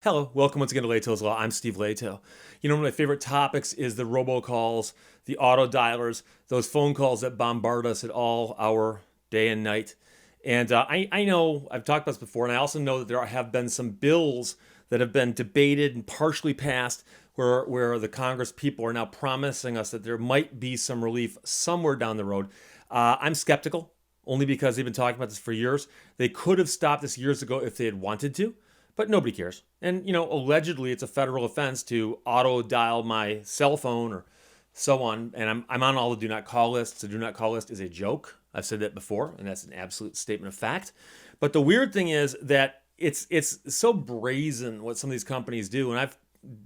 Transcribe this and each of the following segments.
Hello, welcome once again to Lehto's Law. I'm Steve Lehto. One of my favorite topics is the robocalls, the auto dialers, those phone calls that bombard us at all hour, day and night. And I know I've talked about this before, and I also know that there have been some bills that have been debated and partially passed where the Congress people are now promising us that there might be some relief somewhere down the road. I'm skeptical, only because they've been talking about this for years. They could have stopped this years ago if they had wanted to, but nobody cares. And, allegedly it's a federal offense to auto dial my cell phone or so on. And I'm on all the do not call lists. The do not call list is a joke. I've said that before, and that's an absolute statement of fact. But the weird thing is that it's so brazen what some of these companies do. And I've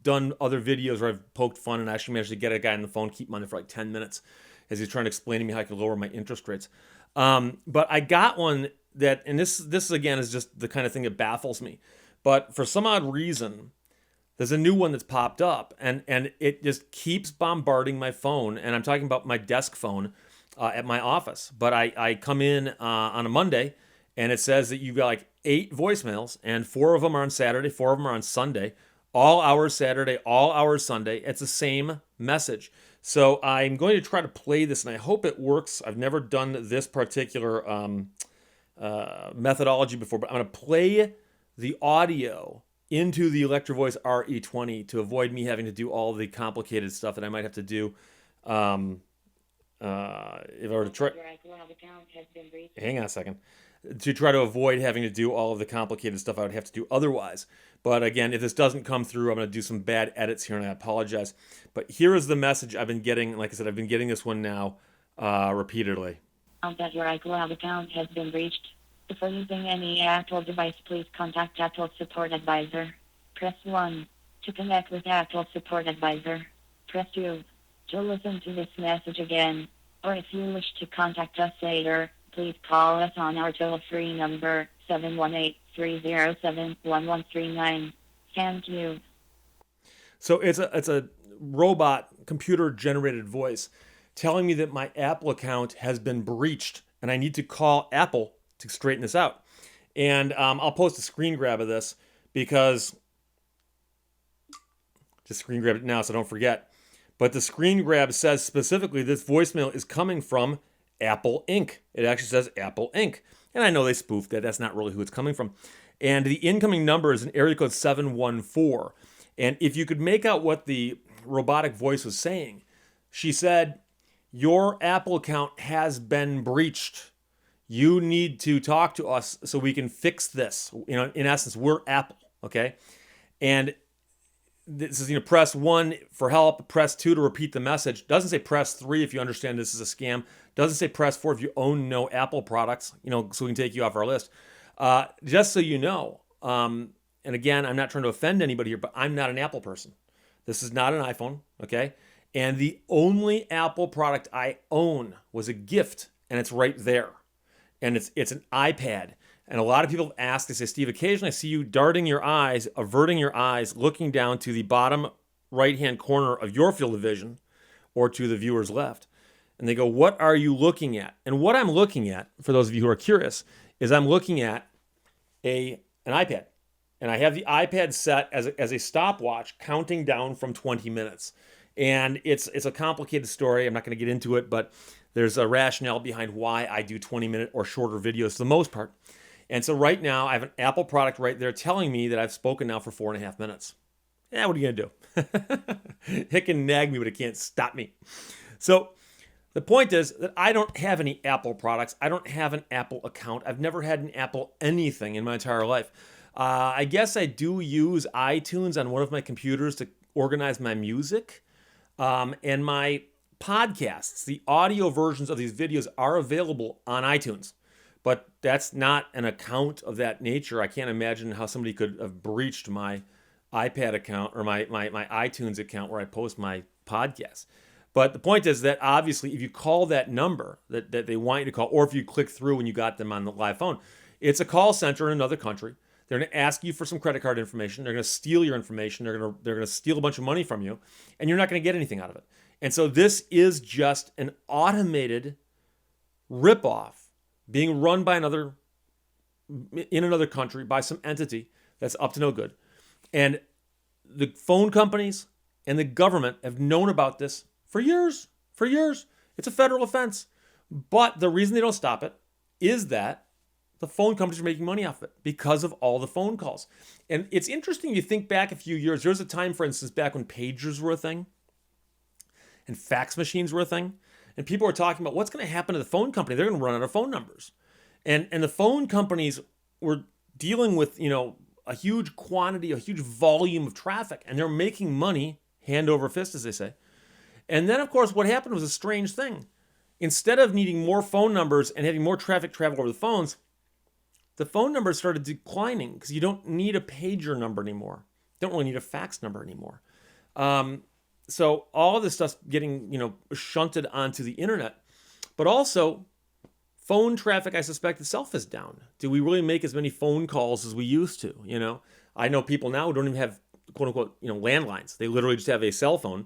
done other videos where I've poked fun and actually managed to get a guy on the phone, keep him on there for like 10 minutes as he's trying to explain to me how I could lower my interest rates. But I got one that, and this again is just the kind of thing that baffles me. But for some odd reason, there's a new one that's popped up, and it just keeps bombarding my phone. And I'm talking about my desk phone at my office. But I come in on a Monday, and it says that you've got like 8 voicemails, and 4 of them are on Saturday, 4 of them are on Sunday, all hours Saturday, all hours Sunday. It's the same message. So I'm going to try to play this, and I hope it works. I've never done this particular methodology before, but I'm going to play the audio into the Electro Voice RE20 to avoid me having to do all the complicated stuff that I might have to do if I were to try. Hang on a second. To try to avoid having to do all of the complicated stuff I would have to do otherwise. But again, if this doesn't come through, I'm going to do some bad edits here, and I apologize. But here is the message I've been getting. Like I said, I've been getting this one now repeatedly. That your iCloud account has been breached. Before using any Apple device, please contact Apple Support Advisor. Press 1 to connect with Apple Support Advisor. Press 2 to listen to this message again. Or if you wish to contact us later, please call us on our toll-free number 718-307-1139. Thank you. So it's a robot computer-generated voice telling me that my Apple account has been breached, and I need to call Apple to straighten this out. And I'll post a screen grab of this because just screen grab it now so I don't forget. But the screen grab says specifically this voicemail is coming from Apple Inc. It actually says Apple Inc. And I know they spoofed that. That's not really who it's coming from. And the incoming number is an area code 714. And if you could make out what the robotic voice was saying, she said, "Your Apple account has been breached. You need to talk to us so we can fix this." In essence, we're Apple, okay? And this is, press 1 for help, press 2 to repeat the message. Doesn't say press 3 if you understand this is a scam. Doesn't say press 4 if you own no Apple products, so we can take you off our list. Just so you know, and again, I'm not trying to offend anybody here, but I'm not an Apple person. This is not an iPhone, okay? And the only Apple product I own was a gift, and it's right there. And it's an iPad. And a lot of people have asked, they say, "Steve, occasionally I see you darting your eyes, averting your eyes, looking down to the bottom right-hand corner of your field of vision or to the viewer's left." And they go, "What are you looking at?" And what I'm looking at, for those of you who are curious, is I'm looking at an iPad. And I have the iPad set as a stopwatch counting down from 20 minutes. And it's a complicated story. I'm not going to get into it, but there's a rationale behind why I do 20-minute or shorter videos for the most part. And so right now, I have an Apple product right there telling me that I've spoken now for 4.5 minutes. Yeah, what are you going to do? It can nag me, but it can't stop me. So the point is that I don't have any Apple products. I don't have an Apple account. I've never had an Apple anything in my entire life. I guess I do use iTunes on one of my computers to organize my music. And my podcasts, the audio versions of these videos are available on iTunes. But that's not an account of that nature. I can't imagine how somebody could have breached my iPad account or my iTunes account where I post my podcasts. But the point is that obviously if you call that number that they want you to call, or if you click through when you got them on the live phone, it's a call center in another country. They're going to ask you for some credit card information. They're going to steal your information. They're going to steal a bunch of money from you, and you're not going to get anything out of it. And so this is just an automated ripoff being run by in another country by some entity that's up to no good. And the phone companies and the government have known about this for years. For years. It's a federal offense. But the reason they don't stop it is that the phone companies are making money off of it because of all the phone calls. And it's interesting, you think back a few years. There was a time, for instance, back when pagers were a thing and fax machines were a thing. And people were talking about what's going to happen to the phone company. They're going to run out of phone numbers. And the phone companies were dealing with, a huge quantity, a huge volume of traffic. And they're making money hand over fist, as they say. And then, of course, what happened was a strange thing. Instead of needing more phone numbers and having more traffic travel over the phones, the phone numbers started declining because you don't need a pager number anymore. You don't really need a fax number anymore. So all of this stuff's getting, shunted onto the internet. But also, phone traffic, I suspect, itself is down. Do we really make as many phone calls as we used to? I know people now who don't even have, quote unquote, landlines. They literally just have a cell phone,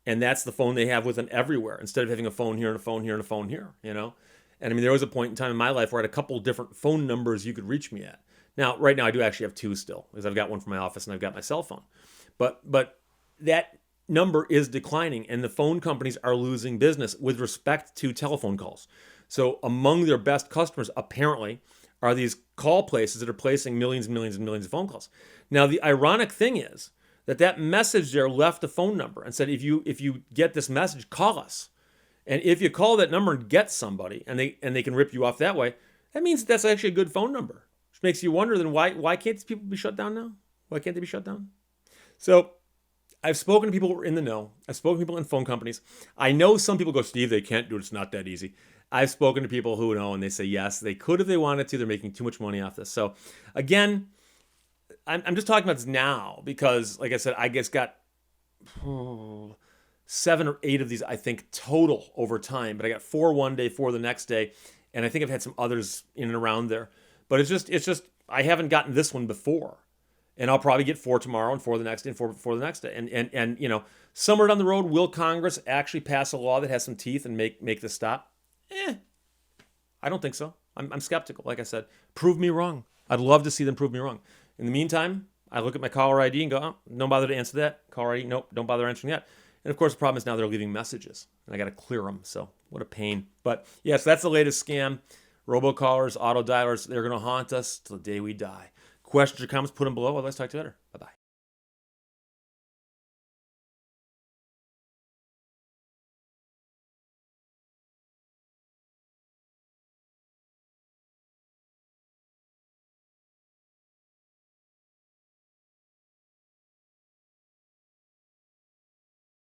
and that's the phone they have with them everywhere, instead of having a phone here and a phone here and a phone here, And I mean, there was a point in time in my life where I had a couple different phone numbers you could reach me at. Now, right now, I do actually have two still, because I've got one for my office and I've got my cell phone. But that number is declining, and the phone companies are losing business with respect to telephone calls. So among their best customers, apparently, are these call places that are placing millions and millions and millions of phone calls. Now, the ironic thing is that message there left a phone number and said, if you get this message, call us. And if you call that number and get somebody, and they can rip you off that way, that means that's actually a good phone number. Which makes you wonder, then why can't these people be shut down now? Why can't they be shut down? So I've spoken to people who are in the know. I've spoken to people in phone companies. I know some people go, Steve, they can't do it. It's not that easy. I've spoken to people who know, and they say, yes, they could if they wanted to. They're making too much money off this. So again, I'm just talking about this now because, like I said, I guess got 7 or 8 of these, I think, total over time. But I got 4 one day, 4 the next day. And I think I've had some others in and around there. But it's just I haven't gotten this one before. And I'll probably get 4 tomorrow and 4 the next day and 4 the next day. And somewhere down the road, will Congress actually pass a law that has some teeth and make this stop? I don't think so. I'm skeptical. Like I said, prove me wrong. I'd love to see them prove me wrong. In the meantime, I look at my caller ID and go, oh, don't bother to answer that. Caller ID, nope, don't bother answering that. And of course, the problem is now they're leaving messages, and I got to clear them. So what a pain. But yes, that's the latest scam. Robocallers, auto dialers, they're going to haunt us till the day we die. Questions or comments, put them below. Otherwise, talk to you later. Bye-bye.